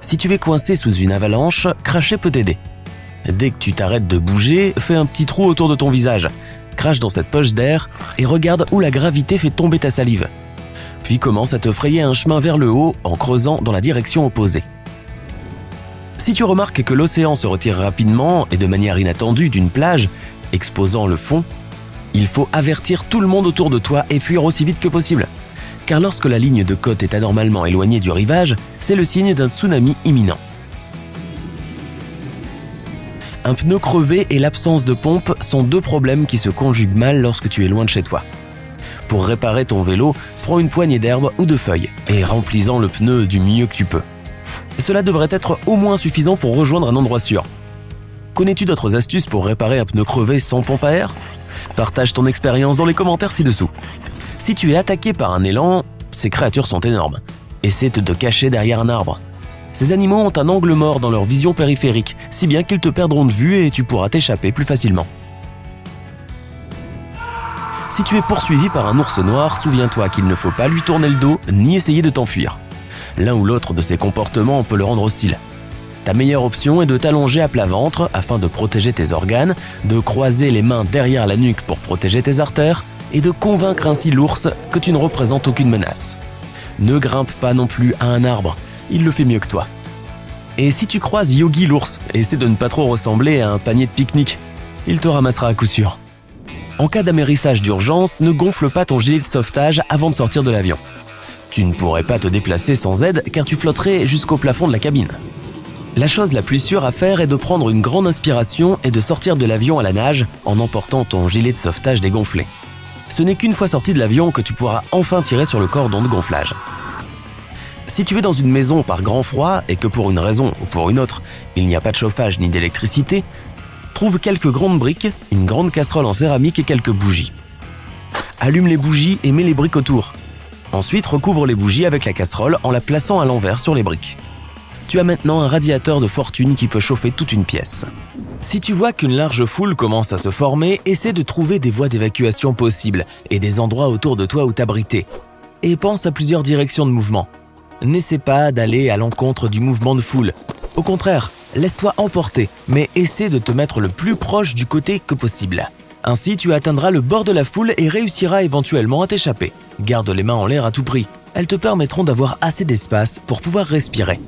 Si tu es coincé sous une avalanche, cracher peut t'aider. Dès que tu t'arrêtes de bouger, fais un petit trou autour de ton visage. Crache dans cette poche d'air et regarde où la gravité fait tomber ta salive. Puis commence à te frayer un chemin vers le haut en creusant dans la direction opposée. Si tu remarques que l'océan se retire rapidement et de manière inattendue d'une plage, exposant le fond, il faut avertir tout le monde autour de toi et fuir aussi vite que possible. Car lorsque la ligne de côte est anormalement éloignée du rivage, c'est le signe d'un tsunami imminent. Un pneu crevé et l'absence de pompe sont deux problèmes qui se conjuguent mal lorsque tu es loin de chez toi. Pour réparer ton vélo, prends une poignée d'herbe ou de feuilles et remplis-en le pneu du mieux que tu peux. Cela devrait être au moins suffisant pour rejoindre un endroit sûr. Connais-tu d'autres astuces pour réparer un pneu crevé sans pompe à air ? Partage ton expérience dans les commentaires ci-dessous. Si tu es attaqué par un élan, ces créatures sont énormes. Essaie de te cacher derrière un arbre. Ces animaux ont un angle mort dans leur vision périphérique, si bien qu'ils te perdront de vue et tu pourras t'échapper plus facilement. Si tu es poursuivi par un ours noir, souviens-toi qu'il ne faut pas lui tourner le dos ni essayer de t'enfuir. L'un ou l'autre de ces comportements peut le rendre hostile. Ta meilleure option est de t'allonger à plat ventre afin de protéger tes organes, de croiser les mains derrière la nuque pour protéger tes artères et de convaincre ainsi l'ours que tu ne représentes aucune menace. Ne grimpe pas non plus à un arbre, il le fait mieux que toi. Et si tu croises Yogi l'ours, essaie de ne pas trop ressembler à un panier de pique-nique, il te ramassera à coup sûr. En cas d'amérissage d'urgence, ne gonfle pas ton gilet de sauvetage avant de sortir de l'avion. Tu ne pourrais pas te déplacer sans aide car tu flotterais jusqu'au plafond de la cabine. La chose la plus sûre à faire est de prendre une grande inspiration et de sortir de l'avion à la nage en emportant ton gilet de sauvetage dégonflé. Ce n'est qu'une fois sorti de l'avion que tu pourras enfin tirer sur le cordon de gonflage. Si tu es dans une maison par grand froid et que pour une raison ou pour une autre, il n'y a pas de chauffage ni d'électricité, trouve quelques grandes briques, une grande casserole en céramique et quelques bougies. Allume les bougies et mets les briques autour. Ensuite, recouvre les bougies avec la casserole en la plaçant à l'envers sur les briques. Tu as maintenant un radiateur de fortune qui peut chauffer toute une pièce. Si tu vois qu'une large foule commence à se former, essaie de trouver des voies d'évacuation possibles et des endroits autour de toi où t'abriter. Et pense à plusieurs directions de mouvement. N'essaie pas d'aller à l'encontre du mouvement de foule. Au contraire, laisse-toi emporter, mais essaie de te mettre le plus proche du côté que possible. Ainsi, tu atteindras le bord de la foule et réussiras éventuellement à t'échapper. Garde les mains en l'air à tout prix. Elles te permettront d'avoir assez d'espace pour pouvoir respirer.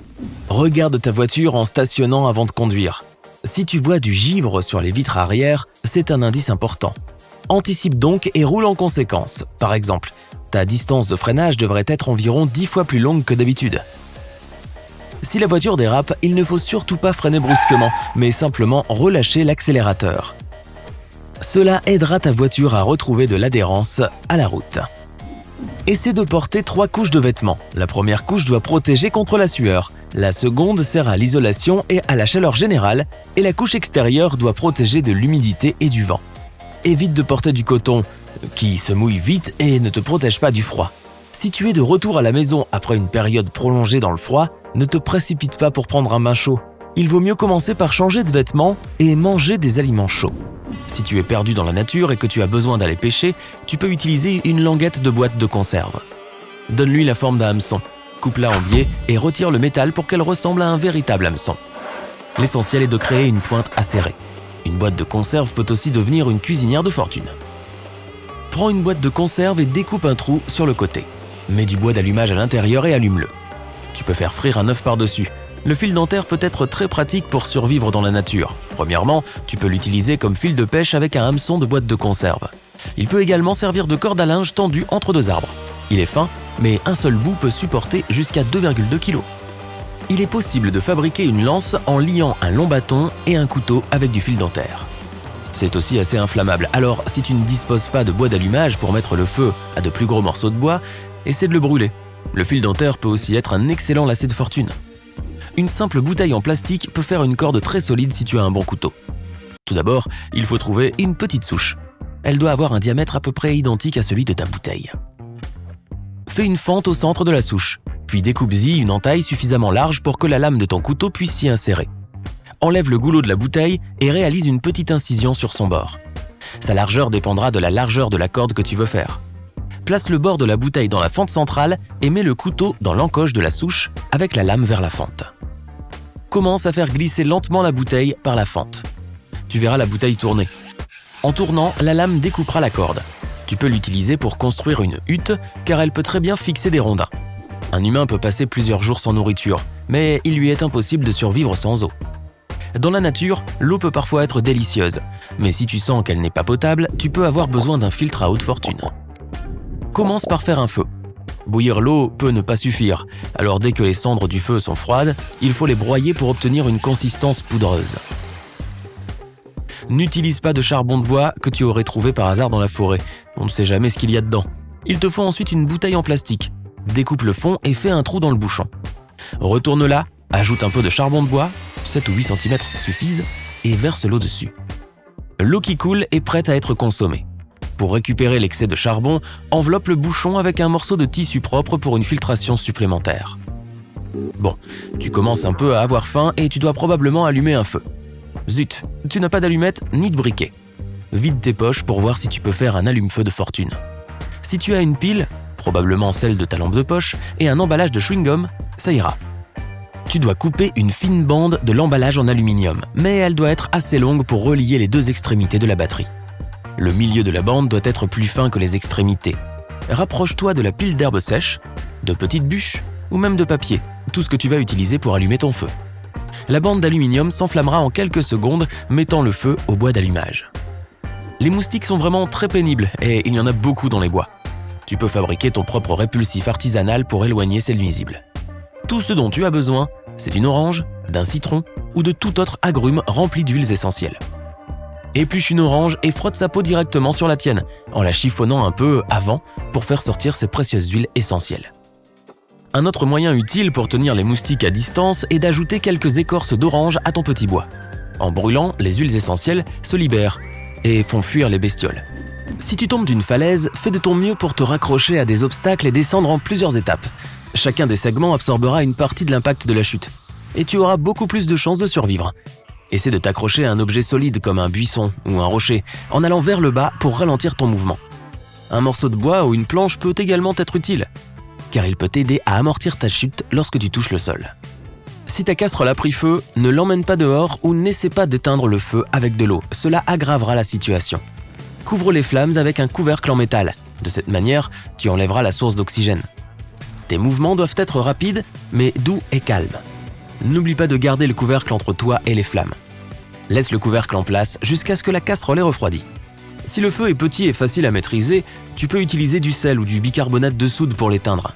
Regarde ta voiture en stationnant avant de conduire. Si tu vois du givre sur les vitres arrière, c'est un indice important. Anticipe donc et roule en conséquence. Par exemple, ta distance de freinage devrait être environ 10 fois plus longue que d'habitude. Si la voiture dérape, il ne faut surtout pas freiner brusquement, mais simplement relâcher l'accélérateur. Cela aidera ta voiture à retrouver de l'adhérence à la route. Essaie de porter 3 couches de vêtements. La première couche doit protéger contre la sueur. La seconde sert à l'isolation et à la chaleur générale. Et la couche extérieure doit protéger de l'humidité et du vent. Évite de porter du coton qui se mouille vite et ne te protège pas du froid. Si tu es de retour à la maison après une période prolongée dans le froid, ne te précipite pas pour prendre un bain chaud. Il vaut mieux commencer par changer de vêtements et manger des aliments chauds. Si tu es perdu dans la nature et que tu as besoin d'aller pêcher, tu peux utiliser une languette de boîte de conserve. Donne-lui la forme d'un hameçon, coupe-la en biais et retire le métal pour qu'elle ressemble à un véritable hameçon. L'essentiel est de créer une pointe acérée. Une boîte de conserve peut aussi devenir une cuisinière de fortune. Prends une boîte de conserve et découpe un trou sur le côté. Mets du bois d'allumage à l'intérieur et allume-le. Tu peux faire frire un œuf par-dessus. Le fil dentaire peut être très pratique pour survivre dans la nature. Premièrement, tu peux l'utiliser comme fil de pêche avec un hameçon de boîte de conserve. Il peut également servir de corde à linge tendue entre 2 arbres. Il est fin, mais un seul bout peut supporter jusqu'à 2,2 kg. Il est possible de fabriquer une lance en liant un long bâton et un couteau avec du fil dentaire. C'est aussi assez inflammable, alors si tu ne disposes pas de bois d'allumage pour mettre le feu à de plus gros morceaux de bois, essaie de le brûler. Le fil dentaire peut aussi être un excellent lacet de fortune. Une simple bouteille en plastique peut faire une corde très solide si tu as un bon couteau. Tout d'abord, il faut trouver une petite souche. Elle doit avoir un diamètre à peu près identique à celui de ta bouteille. Fais une fente au centre de la souche, puis découpe-y une entaille suffisamment large pour que la lame de ton couteau puisse s'y insérer. Enlève le goulot de la bouteille et réalise une petite incision sur son bord. Sa largeur dépendra de la largeur de la corde que tu veux faire. Place le bord de la bouteille dans la fente centrale et mets le couteau dans l'encoche de la souche avec la lame vers la fente. commence à faire glisser lentement la bouteille par la fente. Tu verras la bouteille tourner. En tournant, la lame découpera la corde. Tu peux l'utiliser pour construire une hutte car elle peut très bien fixer des rondins. Un humain peut passer plusieurs jours sans nourriture, mais il lui est impossible de survivre sans eau. Dans la nature, l'eau peut parfois être délicieuse, mais si tu sens qu'elle n'est pas potable, tu peux avoir besoin d'un filtre à haute fortune. Commence par faire un feu. Bouillir l'eau peut ne pas suffire, alors dès que les cendres du feu sont froides, il faut les broyer pour obtenir une consistance poudreuse. N'utilise pas de charbon de bois que tu aurais trouvé par hasard dans la forêt, on ne sait jamais ce qu'il y a dedans. Il te faut ensuite une bouteille en plastique. Découpe le fond et fais un trou dans le bouchon. Retourne-la, ajoute un peu de charbon de bois, 7 ou 8 cm suffisent, et verse l'eau dessus. L'eau qui coule est prête à être consommée. Pour récupérer l'excès de charbon, enveloppe le bouchon avec un morceau de tissu propre pour une filtration supplémentaire. Bon, tu commences un peu à avoir faim et tu dois probablement allumer un feu. Zut, tu n'as pas d'allumette ni de briquet. Vide tes poches pour voir si tu peux faire un allume-feu de fortune. Si tu as une pile, probablement celle de ta lampe de poche, et un emballage de chewing-gum, ça ira. Tu dois couper une fine bande de l'emballage en aluminium, mais elle doit être assez longue pour relier les deux extrémités de la batterie. Le milieu de la bande doit être plus fin que les extrémités. Rapproche-toi de la pile d'herbes sèches, de petites bûches ou même de papier, tout ce que tu vas utiliser pour allumer ton feu. La bande d'aluminium s'enflammera en quelques secondes, mettant le feu au bois d'allumage. Les moustiques sont vraiment très pénibles et il y en a beaucoup dans les bois. Tu peux fabriquer ton propre répulsif artisanal pour éloigner ces nuisibles. Tout ce dont tu as besoin, c'est d'une orange, d'un citron ou de tout autre agrume rempli d'huiles essentielles. Épluche une orange et frotte sa peau directement sur la tienne, en la chiffonnant un peu avant pour faire sortir ces précieuses huiles essentielles. Un autre moyen utile pour tenir les moustiques à distance est d'ajouter quelques écorces d'orange à ton petit bois. En brûlant, les huiles essentielles se libèrent et font fuir les bestioles. Si tu tombes d'une falaise, fais de ton mieux pour te raccrocher à des obstacles et descendre en plusieurs étapes. Chacun des segments absorbera une partie de l'impact de la chute, et tu auras beaucoup plus de chances de survivre. Essaie de t'accrocher à un objet solide comme un buisson ou un rocher, en allant vers le bas pour ralentir ton mouvement. Un morceau de bois ou une planche peut également être utile, car il peut t'aider à amortir ta chute lorsque tu touches le sol. Si ta casserole a pris feu, ne l'emmène pas dehors ou n'essaie pas d'éteindre le feu avec de l'eau, cela aggravera la situation. Couvre les flammes avec un couvercle en métal, de cette manière, tu enlèveras la source d'oxygène. Tes mouvements doivent être rapides, mais doux et calmes. N'oublie pas de garder le couvercle entre toi et les flammes. Laisse le couvercle en place jusqu'à ce que la casserole ait refroidi. Si le feu est petit et facile à maîtriser, tu peux utiliser du sel ou du bicarbonate de soude pour l'éteindre.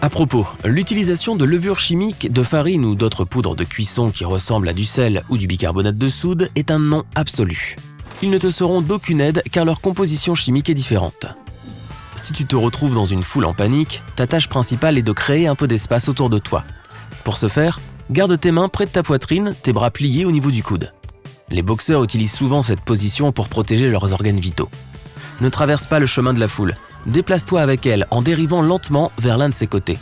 À propos, l'utilisation de levures chimiques, de farine ou d'autres poudres de cuisson qui ressemblent à du sel ou du bicarbonate de soude est un non absolu. Ils ne te seront d'aucune aide car leur composition chimique est différente. Si tu te retrouves dans une foule en panique, ta tâche principale est de créer un peu d'espace autour de toi. Pour ce faire, garde tes mains près de ta poitrine, tes bras pliés au niveau du coude. Les boxeurs utilisent souvent cette position pour protéger leurs organes vitaux. Ne traverse pas le chemin de la foule. Déplace-toi avec elle en dérivant lentement vers l'un de ses côtés.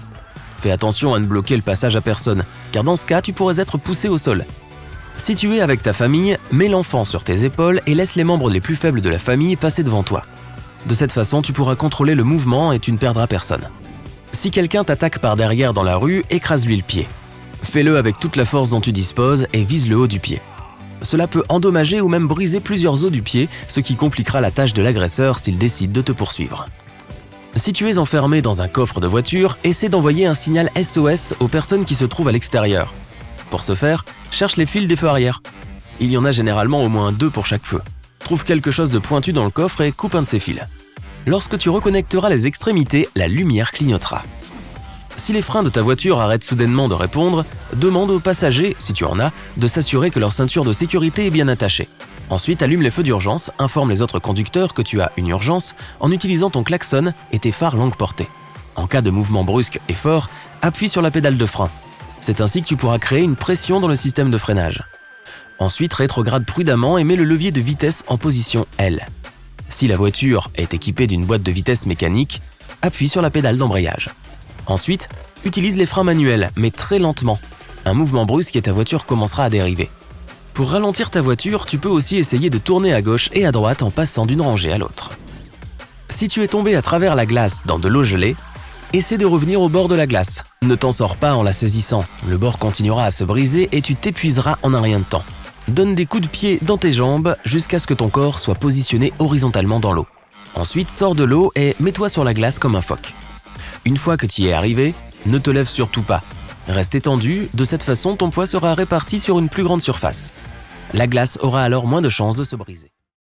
Fais attention à ne bloquer le passage à personne, car dans ce cas, tu pourrais être poussé au sol. Si tu es avec ta famille, mets l'enfant sur tes épaules et laisse les membres les plus faibles de la famille passer devant toi. De cette façon, tu pourras contrôler le mouvement et tu ne perdras personne. Si quelqu'un t'attaque par derrière dans la rue, écrase-lui le pied. Fais-le avec toute la force dont tu disposes et vise le haut du pied. Cela peut endommager ou même briser plusieurs os du pied, ce qui compliquera la tâche de l'agresseur s'il décide de te poursuivre. Si tu es enfermé dans un coffre de voiture, essaie d'envoyer un signal SOS aux personnes qui se trouvent à l'extérieur. Pour ce faire, cherche les fils des feux arrière. Il y en a généralement au moins 2 pour chaque feu. Trouve quelque chose de pointu dans le coffre et coupe un de ces fils. Lorsque tu reconnecteras les extrémités, la lumière clignotera. Si les freins de ta voiture arrêtent soudainement de répondre, demande aux passagers, si tu en as, de s'assurer que leur ceinture de sécurité est bien attachée. Ensuite, allume les feux d'urgence, informe les autres conducteurs que tu as une urgence en utilisant ton klaxon et tes phares longue portée. En cas de mouvement brusque et fort, appuie sur la pédale de frein. C'est ainsi que tu pourras créer une pression dans le système de freinage. Ensuite, rétrograde prudemment et mets le levier de vitesse en position L. Si la voiture est équipée d'une boîte de vitesse mécanique, appuie sur la pédale d'embrayage. Ensuite, utilise les freins manuels, mais très lentement. Un mouvement brusque et ta voiture commencera à dériver. Pour ralentir ta voiture, tu peux aussi essayer de tourner à gauche et à droite en passant d'une rangée à l'autre. Si tu es tombé à travers la glace dans de l'eau gelée, essaie de revenir au bord de la glace. Ne t'en sors pas en la saisissant, le bord continuera à se briser et tu t'épuiseras en un rien de temps. Donne des coups de pied dans tes jambes jusqu'à ce que ton corps soit positionné horizontalement dans l'eau. Ensuite, sors de l'eau et mets-toi sur la glace comme un phoque. Une fois que tu y es arrivé, ne te lève surtout pas. Reste étendu, de cette façon ton poids sera réparti sur une plus grande surface. La glace aura alors moins de chances de se briser.